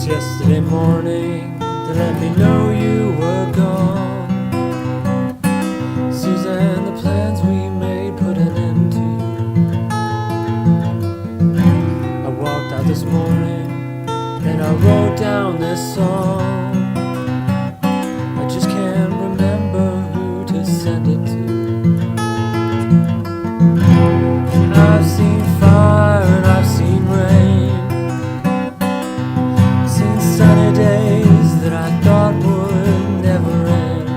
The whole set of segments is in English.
Yesterday morning to let me know you were gone. Suzanne, the plans we made put an end to you. I walked out this morning and I wrote down this song. I just can't remember who to send it to. I've seen fire and I've seen rain, sunny days that I thought would never end.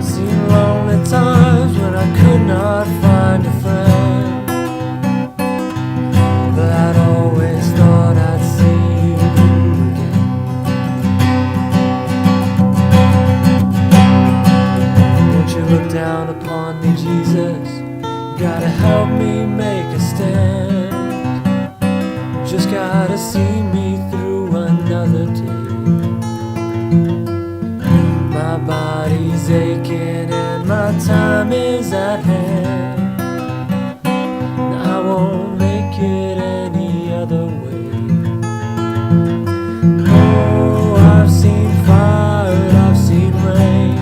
Seen lonely times when I could not find a friend, but I'd always thought I'd see you again. Won't you look down upon me, Jesus? Gotta help me make a stand. Just gotta see me through another day. My body's aching and my time is at hand. I won't make it any other way. Oh, I've seen fire and I've seen rain.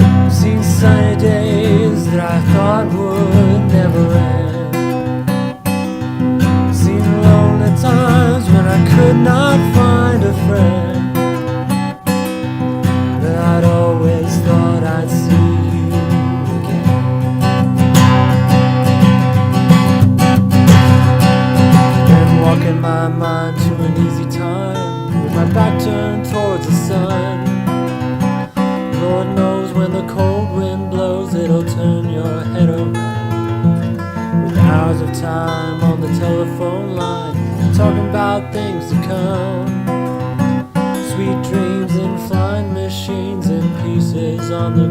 I've seen sunny days that I thought would never end. Times when I could not find a friend, but I'd always thought I'd see you again. Been walking my mind to an easy time with my back turned towards the sun. Lord knows when the cold wind blows, it'll turn your head around. With hours of time on the telephone line, talking about things to come, sweet dreams and flying machines and pieces on the